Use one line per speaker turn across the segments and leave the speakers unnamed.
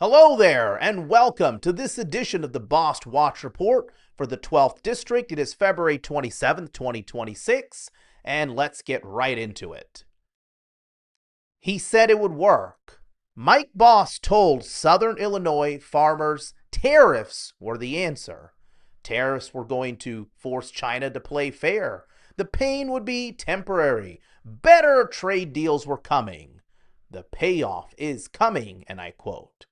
Hello there, and welcome to this edition of the Bost Watch Report for the 12th District. It is February 27th, 2026, and let's get right into it. He said it would work. Mike Bost told Southern Illinois farmers tariffs were the answer. Tariffs were going to force China to play fair. The pain would be temporary. Better trade deals were coming. The payoff is coming, and I quote.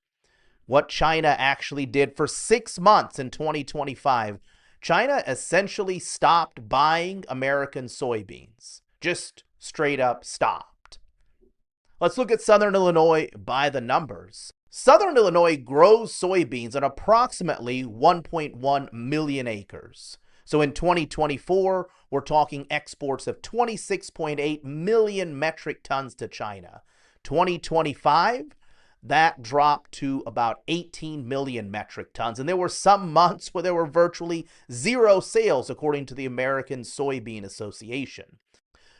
What China actually did for 6 months in 2025, China essentially stopped buying American soybeans. Just straight up stopped. Let's look at Southern Illinois by the numbers. Southern Illinois grows soybeans on approximately 1.1 million acres. So in 2024, we're talking exports of 26.8 million metric tons to China. 2025, that dropped to about 18 million metric tons. And there were some months where there were virtually zero sales, according to the American Soybean Association.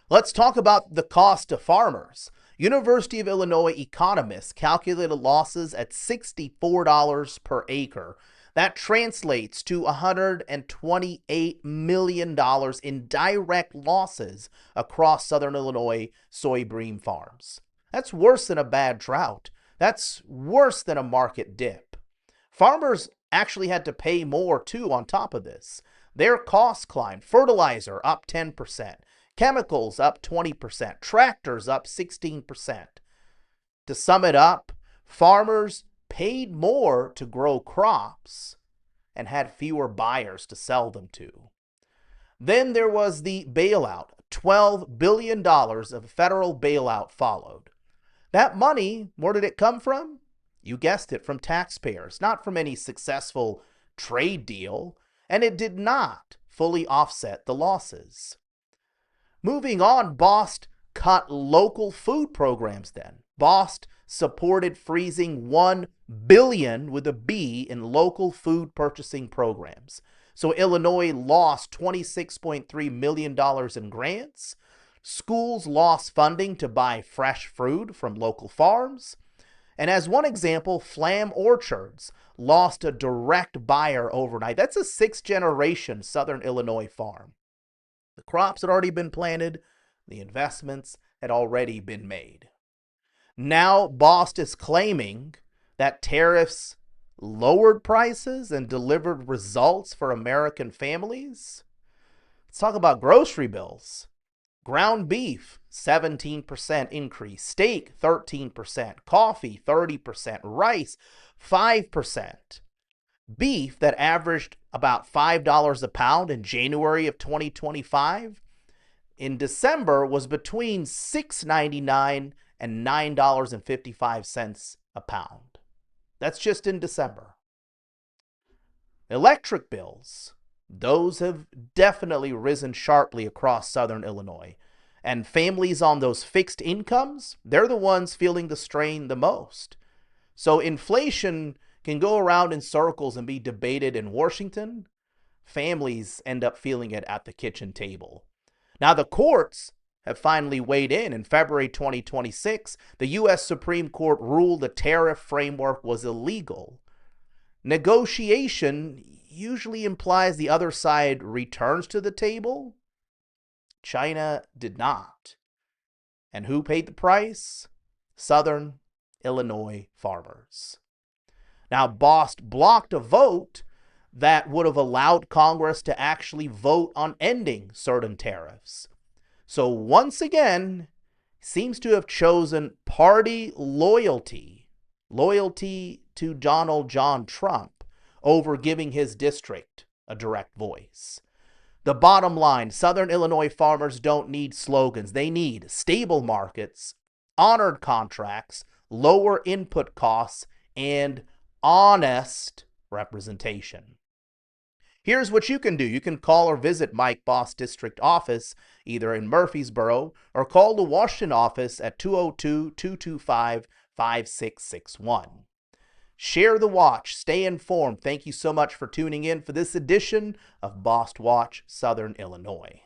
Let's talk about the cost to farmers. University of Illinois economists calculated losses at $64 per acre. That translates to $128 million in direct losses across Southern Illinois soybean farms. That's worse than a bad drought. That's worse than a market dip. Farmers actually had to pay more too on top of this. Their costs climbed. Fertilizer up 10%, chemicals up 20%, tractors up 16%. To sum it up, farmers paid more to grow crops and had fewer buyers to sell them to. Then there was the bailout. $12 billion of federal bailout followed. That money, where did it come from? You guessed it, from taxpayers, not from any successful trade deal, and it did not fully offset the losses. Moving on, Bost cut local food programs then. Bost supported freezing $1 billion with a B in local food purchasing programs. So Illinois lost $26.3 million in grants. Schools lost funding to buy fresh fruit from local farms. And as one example, Flam Orchards lost a direct buyer overnight. That's a 6th-generation Southern Illinois farm. The crops had already been planted. The investments had already been made. Now Bost is claiming that tariffs lowered prices and delivered results for American families. Let's talk about grocery bills. Ground beef, 17% increase. Steak, 13%. Coffee, 30%. Rice, 5%. Beef that averaged about $5 a pound in January of 2025, in December was between $6.99 and $9.55 a pound. That's just in December. Electric bills. Those have definitely risen sharply across Southern Illinois. And families on those fixed incomes, they're the ones feeling the strain the most. So inflation can go around in circles and be debated in Washington. Families end up feeling it at the kitchen table. Now the courts have finally weighed in. In February 2026, the U.S. Supreme Court ruled the tariff framework was illegal. Negotiation usually implies the other side returns to the table. China did not. And who paid the price? Southern Illinois farmers. Now, Bost blocked a vote that would have allowed Congress to actually vote on ending certain tariffs. So once again, seems to have chosen party loyalty to Donald John Trump, over giving his district a direct voice. The bottom line, Southern Illinois farmers don't need slogans. They need stable markets, honored contracts, lower input costs, and honest representation. Here's what you can do. You can call or visit Mike Bost District Office, either in Murfreesboro, or call the Washington office at 202-225-5661. Share the watch. Stay informed. Thank you so much for tuning in for this edition of Bost Watch Southern Illinois.